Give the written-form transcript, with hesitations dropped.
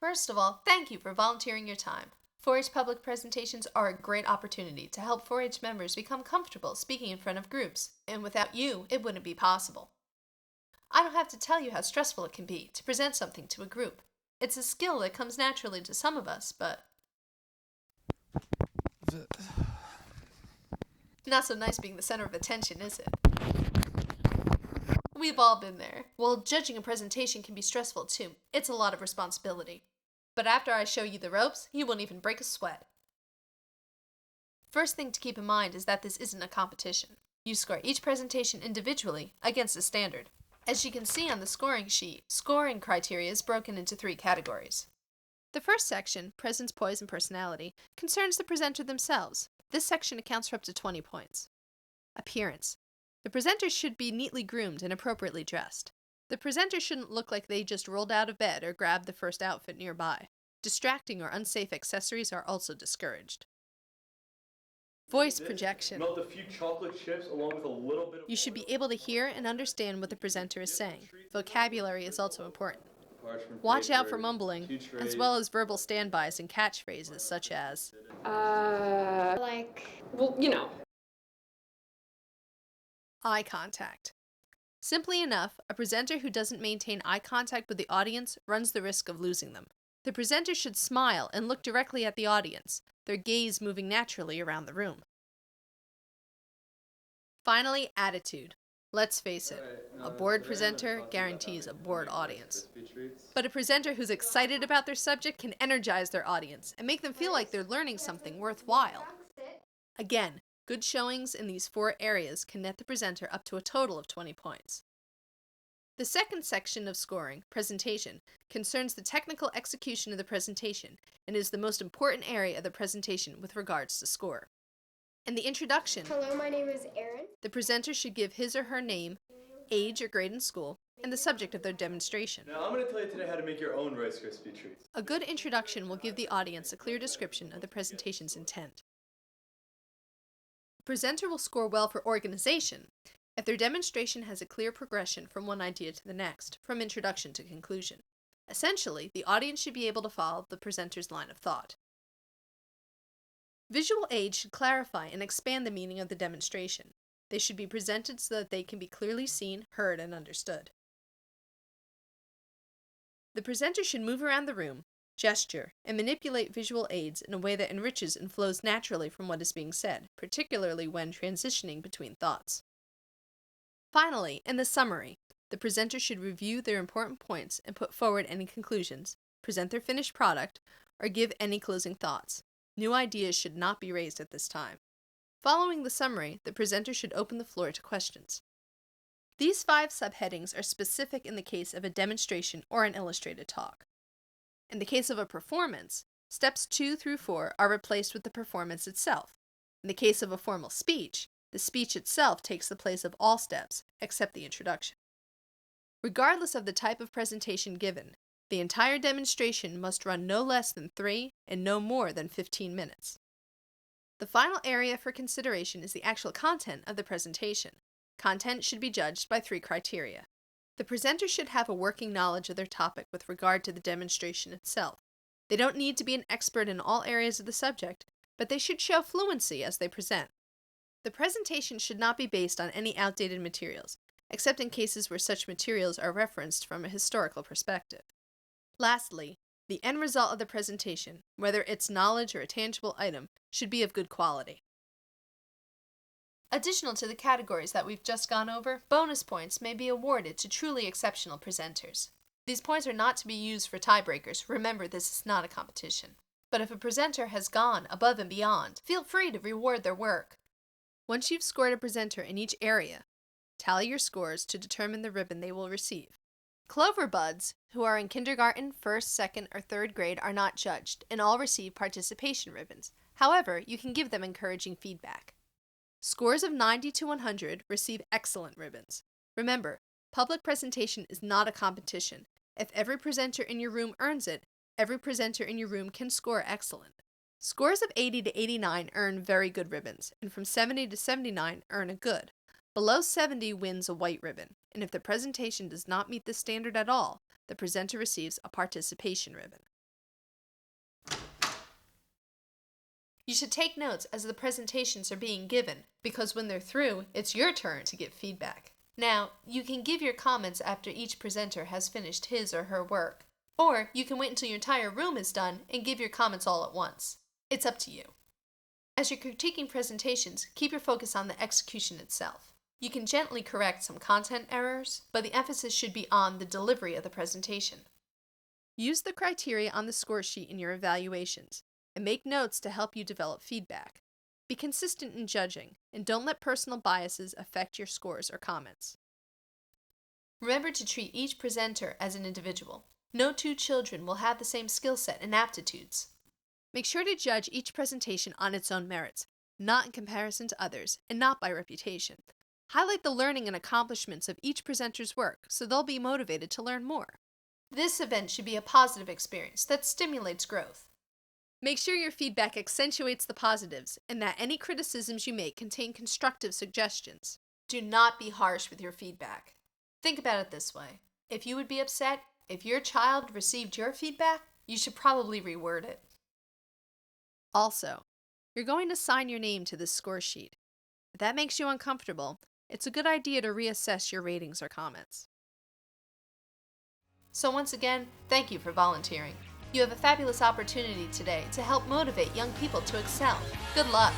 First of all, thank you for volunteering your time. 4-H public presentations are a great opportunity to help 4-H members become comfortable speaking in front of groups, and without you, it wouldn't be possible. I don't have to tell you how stressful it can be to present something to a group. It's a skill that comes naturally to some of us, but not so nice being the center of attention, is it? We've all been there. Well, judging a presentation can be stressful too. It's a lot of responsibility. But after I show you the ropes, you won't even break a sweat. First thing to keep in mind is that this isn't a competition. You score each presentation individually against a standard. As you can see on the scoring sheet, scoring criteria is broken into 3 categories. The first section, presence, poise, and personality, concerns the presenter themselves. This section accounts for up to 20 points. Appearance. The presenter should be neatly groomed and appropriately dressed. The presenter shouldn't look like they just rolled out of bed or grabbed the first outfit nearby. Distracting or unsafe accessories are also discouraged. Voice projection. Melt a few chocolate chips along with a little bit of You should be able to hear and understand what the presenter is saying. Vocabulary is also important. Watch out for mumbling, as well as verbal standbys and catchphrases such as, eye contact. Simply enough, a presenter who doesn't maintain eye contact with the audience runs the risk of losing them. The presenter should smile and look directly at the audience, their gaze moving naturally around the room. Finally, attitude. Let's face it, a bored presenter guarantees a bored audience. But a presenter who's excited about their subject can energize their audience and make them feel like they're learning something worthwhile. Again, good showings in these 4 areas can net the presenter up to a total of 20 points. The second section of scoring, presentation, concerns the technical execution of the presentation and is the most important area of the presentation with regards to score. In the introduction, Hello, my name is Aaron. the presenter should give his or her name, age or grade in school, and the subject of their demonstration. Now I'm going to tell you today how to make your own Rice Krispie treats. A good introduction will give the audience a clear description of the presentation's intent. The presenter will score well for organization if their demonstration has a clear progression from one idea to the next, from introduction to conclusion. Essentially, the audience should be able to follow the presenter's line of thought. Visual aids should clarify and expand the meaning of the demonstration. They should be presented so that they can be clearly seen, heard, and understood. The presenter should move around the room, gesture, and manipulate visual aids in a way that enriches and flows naturally from what is being said, particularly when transitioning between thoughts. Finally, in the summary, the presenter should review their important points and put forward any conclusions, present their finished product, or give any closing thoughts. New ideas should not be raised at this time. Following the summary, the presenter should open the floor to questions. These 5 subheadings are specific in the case of a demonstration or an illustrated talk. In the case of a performance, steps 2 through 4 are replaced with the performance itself. In the case of a formal speech, the speech itself takes the place of all steps, except the introduction. Regardless of the type of presentation given, the entire demonstration must run no less than 3 and no more than 15 minutes. The final area for consideration is the actual content of the presentation. Content should be judged by 3 criteria. The presenter should have a working knowledge of their topic with regard to the demonstration itself. They don't need to be an expert in all areas of the subject, but they should show fluency as they present. The presentation should not be based on any outdated materials, except in cases where such materials are referenced from a historical perspective. Lastly, the end result of the presentation, whether it's knowledge or a tangible item, should be of good quality. Additional to the categories that we've just gone over, bonus points may be awarded to truly exceptional presenters. These points are not to be used for tiebreakers. Remember, this is not a competition. But if a presenter has gone above and beyond, feel free to reward their work. Once you've scored a presenter in each area, tally your scores to determine the ribbon they will receive. Clover buds, who are in kindergarten, 1st, 2nd, or 3rd grade, are not judged and all receive participation ribbons. However, you can give them encouraging feedback. Scores of 90 to 100 receive excellent ribbons. Remember, public presentation is not a competition. If every presenter in your room earns it, every presenter in your room can score excellent. Scores of 80 to 89 earn very good ribbons, and from 70 to 79 earn a good. Below 70 wins a white ribbon, and if the presentation does not meet the standard at all, the presenter receives a participation ribbon. You should take notes as the presentations are being given, because when they're through, it's your turn to give feedback. Now, you can give your comments after each presenter has finished his or her work, or you can wait until your entire room is done and give your comments all at once. It's up to you. As you're critiquing presentations, keep your focus on the execution itself. You can gently correct some content errors, but the emphasis should be on the delivery of the presentation. Use the criteria on the score sheet in your evaluations, and make notes to help you develop feedback. Be consistent in judging, and don't let personal biases affect your scores or comments. Remember to treat each presenter as an individual. No two children will have the same skill set and aptitudes. Make sure to judge each presentation on its own merits, not in comparison to others, and not by reputation. Highlight the learning and accomplishments of each presenter's work so they'll be motivated to learn more. This event should be a positive experience that stimulates growth. Make sure your feedback accentuates the positives and that any criticisms you make contain constructive suggestions. Do not be harsh with your feedback. Think about it this way. If you would be upset if your child received your feedback, you should probably reword it. Also, you're going to sign your name to this score sheet. If that makes you uncomfortable, it's a good idea to reassess your ratings or comments. So once again, thank you for volunteering. You have a fabulous opportunity today to help motivate young people to excel. Good luck!